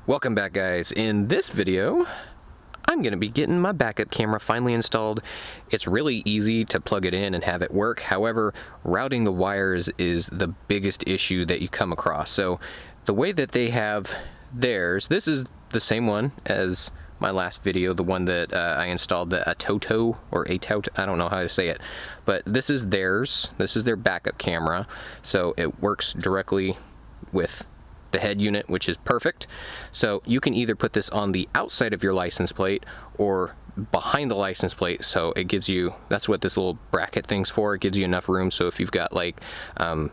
Welcome back, guys. In this video, I'm going to be getting my backup camera finally installed. It's really easy to plug it in and have it work. However, routing the wires is the biggest issue that you come across. So the way that they have theirs, this is the same one as my last video, the one that I installed, the Atoto, or Atoto, I don't know how to say it. But this is theirs. This is their backup camera. So it works directly with the head unit, which is perfect. So you can either put this on the outside of your license plate or behind the license plate, so it gives you, that's what this little bracket thing's for. It gives you enough room, so if you've got like a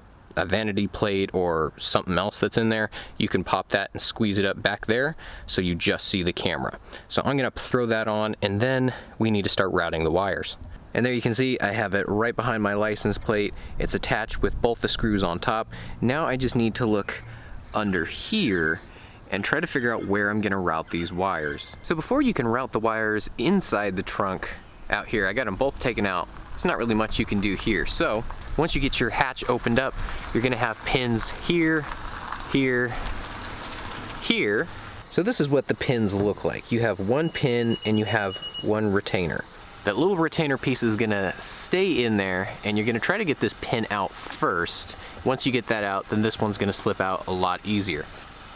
vanity plate or something else that's in there, you can pop that and squeeze it up back there so you just see the camera. So I'm gonna throw that on, and then we need to start routing the wires. And there you can see I have it right behind my license plate. It's attached with both the screws on top. Now I just need to look under here and try to figure out where I'm gonna route these wires. So before you can route the wires inside the trunk out here, I got them both taken out. There's not really much you can do here. So once you get your hatch opened up, you're gonna have pins here, here, here. So this is what the pins look like. You have one pin and you have one retainer. That little retainer piece is gonna stay in there, and you're gonna try to get this pin out first. Once you get that out, then this one's gonna slip out a lot easier.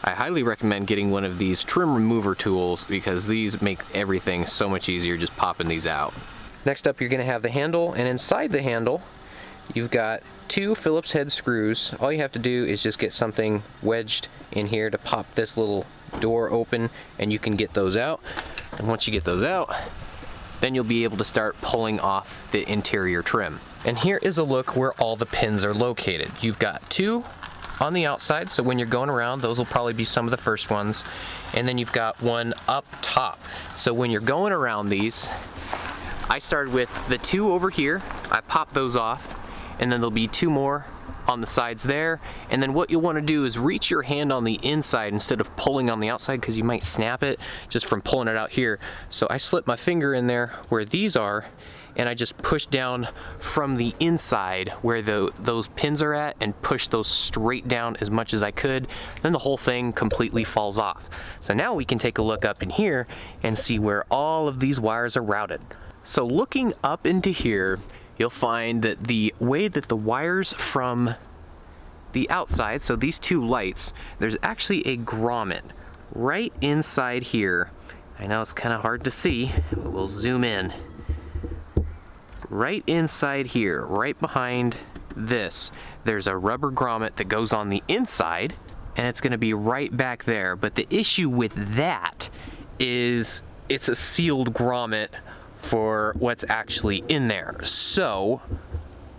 I highly recommend getting one of these trim remover tools because these make everything so much easier just popping these out. Next up, you're gonna have the handle, and inside the handle, you've got two Phillips head screws. All you have to do is just get something wedged in here to pop this little door open, and you can get those out. And once you get those out, then you'll be able to start pulling off the interior trim. And here is a look where all the pins are located. You've got two on the outside, so when you're going around, those will probably be some of the first ones. And then you've got one up top. So when you're going around these, I started with the two over here. I popped those off, and then there'll be two more on the sides there. And then what you'll want to do is reach your hand on the inside instead of pulling on the outside, because you might snap it just from pulling it out here. So I slipped my finger in there where these are, and I just pushed down from the inside where those pins are at and pushed those straight down as much as I could. Then the whole thing completely falls off. So now we can take a look up in here and see where all of these wires are routed. So looking up into here, you'll find that the way that the wires from the outside, so these two lights, there's actually a grommet right inside here. I know it's kind of hard to see, but we'll zoom in. Right inside here, right behind this, there's a rubber grommet that goes on the inside, and it's gonna be right back there. But the issue with that is it's a sealed grommet for what's actually in there. So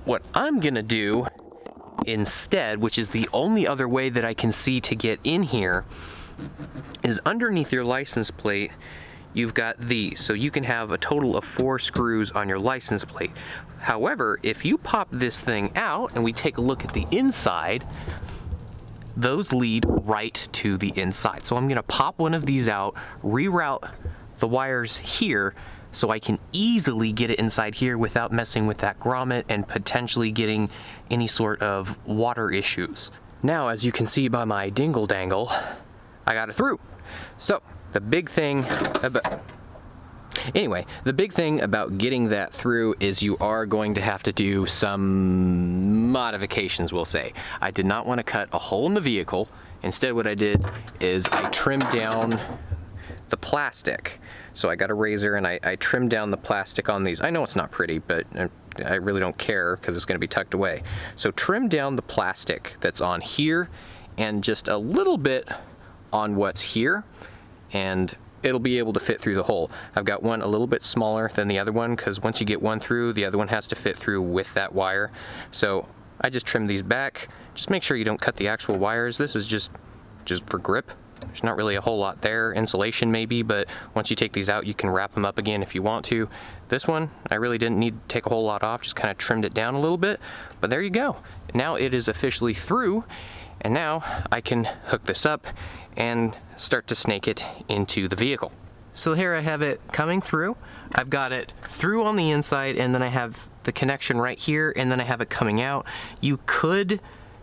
what I'm gonna do instead, which is the only other way that I can see to get in here, is underneath your license plate you've got these. So you can have a total of 4 screws on your license plate. However, if you pop this thing out and we take a look at the inside, those lead right to the inside. So I'm gonna pop one of these out, reroute the wires here, so I can easily get it inside here without messing with that grommet and potentially getting any sort of water issues. Now, as you can see by my dingle dangle, I got it through. So the big thing about getting that through is you are going to have to do some modifications, we'll say. I did not want to cut a hole in the vehicle. Instead, what I did is I trimmed down the plastic. So I got a razor and I trimmed down the plastic on these. I know it's not pretty, but I really don't care because it's going to be tucked away. So trim down the plastic that's on here and just a little bit on what's here, and it'll be able to fit through the hole. I've got one a little bit smaller than the other one because once you get one through, the other one has to fit through with that wire. So I just trimmed these back. Just make sure you don't cut the actual wires. This is just for grip. There's not really a whole lot there, insulation maybe, but once you take these out, you can wrap them up again if you want to. This one, I really didn't need to take a whole lot off, just kind of trimmed it down a little bit, but there you go. Now it is officially through, and now I can hook this up and start to snake it into the vehicle. So here I have it coming through. I've got it through on the inside, and then I have the connection right here, and then I have it coming out. You could,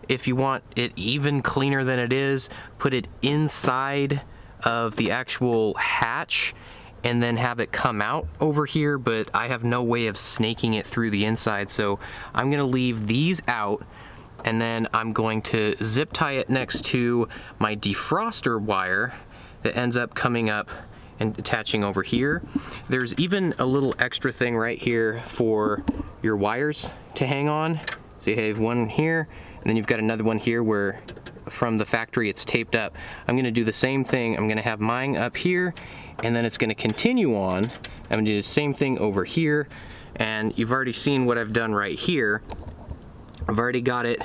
if you want it even cleaner than it is, put it inside of the actual hatch and then have it come out over here, but I have no way of snaking it through the inside, so I'm gonna leave these out, and then I'm going to zip tie it next to my defroster wire that ends up coming up and attaching over here. There's even a little extra thing right here for your wires to hang on. So you have one here, and then you've got another one here where from the factory it's taped up. I'm gonna do the same thing. I'm gonna have mine up here, and then it's gonna continue on. I'm gonna do the same thing over here, and you've already seen what I've done right here. I've already got it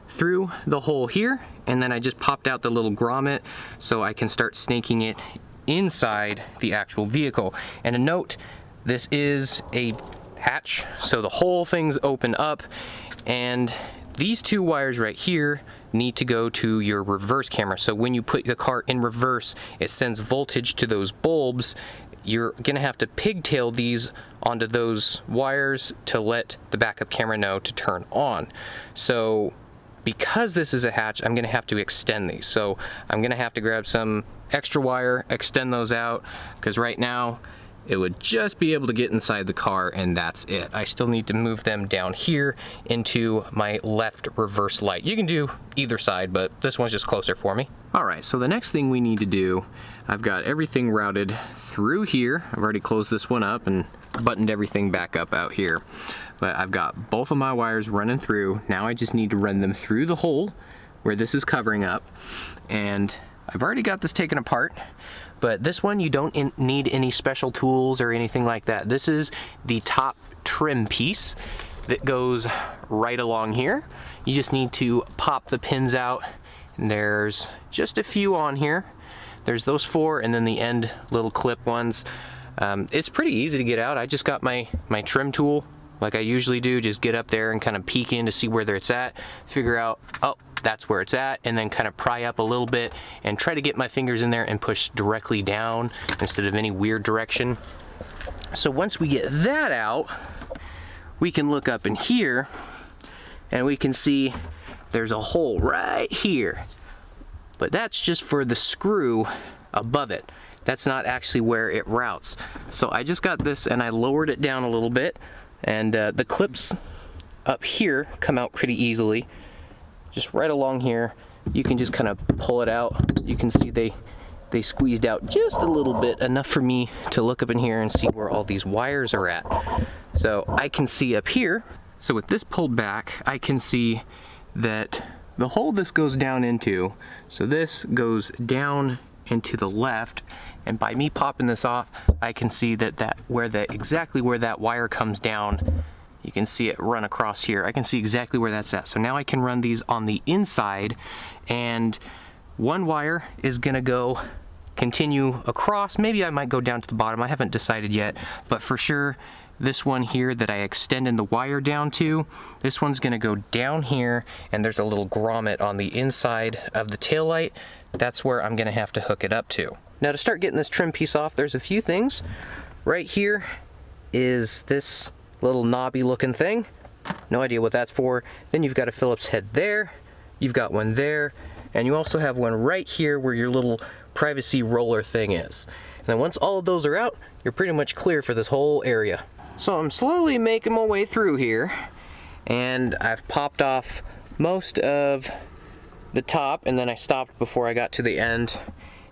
through the hole here, and then I just popped out the little grommet so I can start snaking it inside the actual vehicle. And a note, this is a hatch, so the whole thing's open up, and these two wires right here need to go to your reverse camera. So when you put the car in reverse, it sends voltage to those bulbs. You're gonna have to pigtail these onto those wires to let the backup camera know to turn on. So because this is a hatch, I'm gonna have to extend these. So I'm gonna have to grab some extra wire, extend those out, because right now it would just be able to get inside the car and that's it. I still need to move them down here into my left reverse light. You can do either side, but this one's just closer for me. All right, so the next thing we need to do, I've got everything routed through here. I've already closed this one up and buttoned everything back up out here. But I've got both of my wires running through. Now I just need to run them through the hole where this is covering up. And I've already got this taken apart. But this one, you don't need any special tools or anything like that. This is the top trim piece that goes right along here. You just need to pop the pins out, and there's just a few on here. There's those 4, and then the end little clip ones. It's pretty easy to get out. I just got my trim tool, like I usually do, just get up there and kind of peek in to see where it's at, figure out, oh, that's where it's at, and then kind of pry up a little bit and try to get my fingers in there and push directly down instead of any weird direction. So once we get that out, we can look up in here and we can see there's a hole right here, but that's just for the screw above it. That's not actually where it routes. So I just got this and I lowered it down a little bit, and the clips up here come out pretty easily. Just right along here, you can just kind of pull it out. You can see they squeezed out just a little bit, enough for me to look up in here and see where all these wires are at. So I can see up here, so with this pulled back, I can see that the hole this goes down into, so this goes down into the left, and by me popping this off, I can see that exactly where that wire comes down. You can see it run across here. I can see exactly where that's at. So now I can run these on the inside, and one wire is gonna continue across. Maybe I might go down to the bottom. I haven't decided yet, but for sure, this one here that I extended the wire down to, this one's gonna go down here, and there's a little grommet on the inside of the taillight. That's where I'm gonna have to hook it up to. Now to start getting this trim piece off, there's a few things. Right here is this little knobby looking thing. No idea what that's for. Then you've got a Phillips head there, you've got one there, and you also have one right here where your little privacy roller thing is. And then once all of those are out, you're pretty much clear for this whole area. So I'm slowly making my way through here, and I've popped off most of the top, and then I stopped before I got to the end.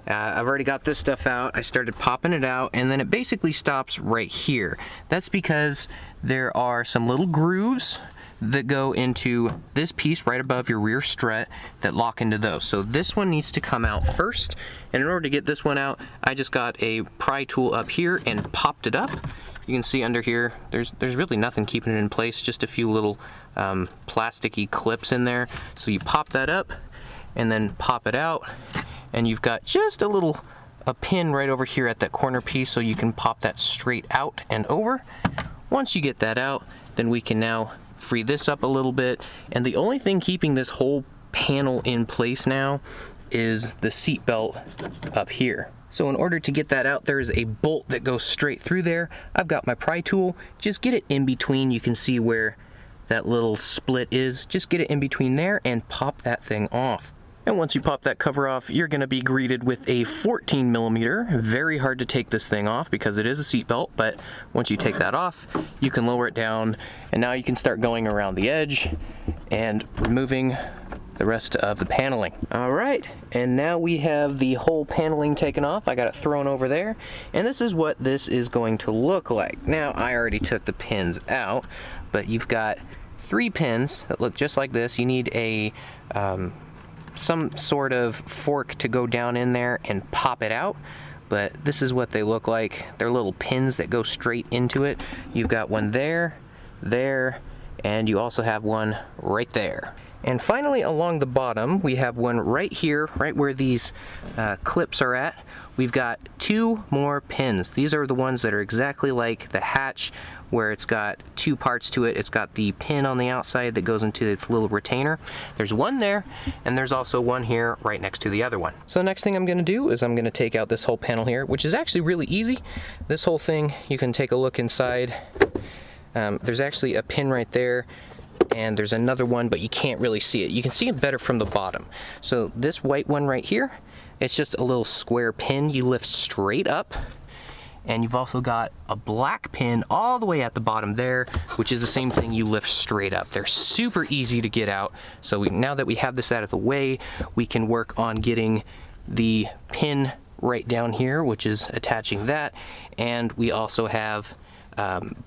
I've already got this stuff out. I started popping it out, and then it basically stops right here. That's because there are some little grooves that go into this piece right above your rear strut that lock into those. So this one needs to come out first, and in order to get this one out, I just got a pry tool up here and popped it up. You can see under here, there's really nothing keeping it in place, just a few little plasticky clips in there. So you pop that up and then pop it out, and you've got just a pin right over here at that corner piece, so you can pop that straight out and over. Once you get that out, then we can now free this up a little bit, and the only thing keeping this whole panel in place now is the seat belt up here. So in order to get that out, there is a bolt that goes straight through there. I've got my pry tool, just get it in between. You can see where that little split is. Just get it in between there and pop that thing off. And once you pop that cover off, you're going to be greeted with a 14mm. Very hard to take this thing off because it is a seat belt, but once you take that off, you can lower it down, and now you can start going around the edge and removing the rest of the paneling. All right, and now we have the whole paneling taken off. I got it thrown over there, and this is what this is going to look like. Now, I already took the pins out, but you've got 3 pins that look just like this. You need a some sort of fork to go down in there and pop it out, but this is what they look like. They're little pins that go straight into it. You've got one there, there, and you also have one right there. And finally, along the bottom, we have one right here, right where these clips are at. We've got 2 more pins. These are the ones that are exactly like the hatch, where it's got 2 parts to it. It's got the pin on the outside that goes into its little retainer. There's one there, and there's also one here right next to the other one. So the next thing I'm gonna do is I'm gonna take out this whole panel here, which is actually really easy. This whole thing, you can take a look inside. There's actually a pin right there, and there's another one, but you can't really see it. You can see it better from the bottom. So this white one right here, it's just a little square pin you lift straight up, and you've also got a black pin all the way at the bottom there, which is the same thing you lift straight up. They're super easy to get out. So now that we have this out of the way, we can work on getting the pin right down here, which is attaching that, and we also have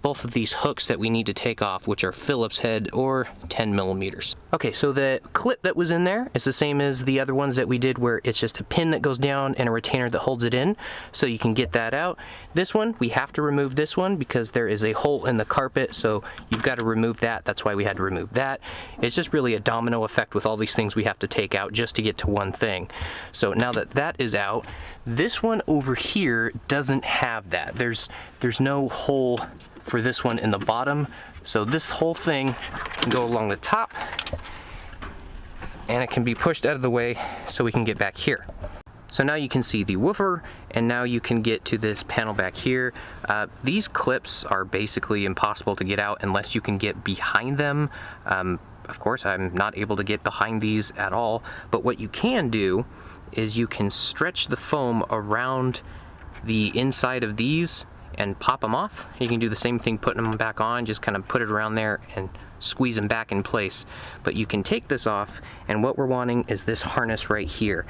both of these hooks that we need to take off, which are Phillips head or 10mm. Okay, so the clip that was in there is the same as the other ones that we did, where it's just a pin that goes down and a retainer that holds it in, so you can get that out. This one, we have to remove this one because there is a hole in the carpet, so you've got to remove that. That's why we had to remove that. It's just really a domino effect with all these things we have to take out just to get to one thing. So now that that is out, this one over here doesn't have that. There's no hole for this one in the bottom, so this whole thing can go along the top, and it can be pushed out of the way so we can get back here. So now you can see the woofer, and now you can get to this panel back here. These clips are basically impossible to get out unless you can get behind them. Of course, I'm not able to get behind these at all, but what you can do is you can stretch the foam around the inside of these and pop them off. You can do the same thing putting them back on, just kind of put it around there and squeeze them back in place. But you can take this off, and what we're wanting is this harness right here.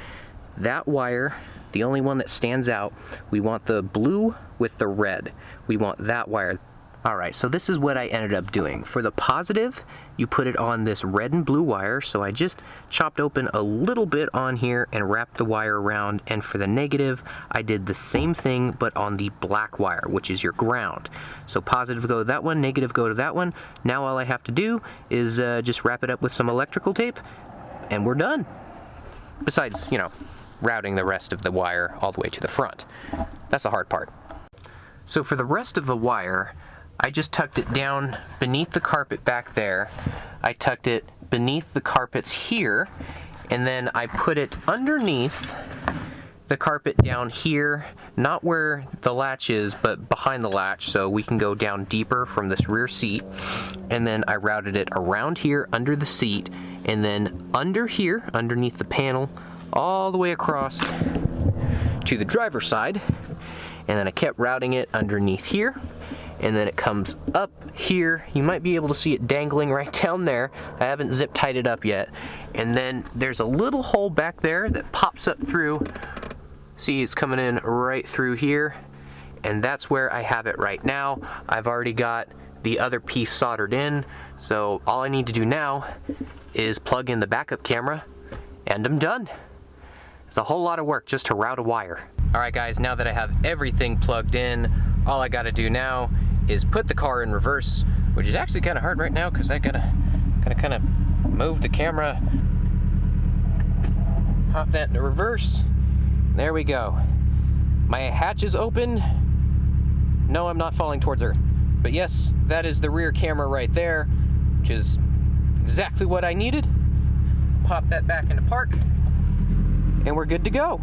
That wire, the only one that stands out, we want the blue with the red. We want that wire. Alright, so this is what I ended up doing. For the positive, you put it on this red and blue wire, so I just chopped open a little bit on here and wrapped the wire around, and for the negative, I did the same thing, but on the black wire, which is your ground. So positive go to that one, negative go to that one. Now all I have to do is just wrap it up with some electrical tape, and we're done. Besides, you know, routing the rest of the wire all the way to the front. That's the hard part. So for the rest of the wire, I just tucked it down beneath the carpet back there. I tucked it beneath the carpets here, and then I put it underneath the carpet down here, not where the latch is, but behind the latch, so we can go down deeper from this rear seat. And then I routed it around here under the seat, and then under here, underneath the panel, all the way across to the driver's side. And then I kept routing it underneath here, and then it comes up here. You might be able to see it dangling right down there. I haven't zip tied it up yet. And then there's a little hole back there that pops up through. See, it's coming in right through here, and that's where I have it right now. I've already got the other piece soldered in, so all I need to do now is plug in the backup camera, and I'm done. It's a whole lot of work just to route a wire. All right, guys, now that I have everything plugged in, all I gotta do now is put the car in reverse, which is actually kind of hard right now because I gotta kind of move the camera, pop that into reverse. There we go. My hatch is open. No, I'm not falling towards Earth. But yes, that is the rear camera right there, which is exactly what I needed. Pop that back into park, and we're good to go.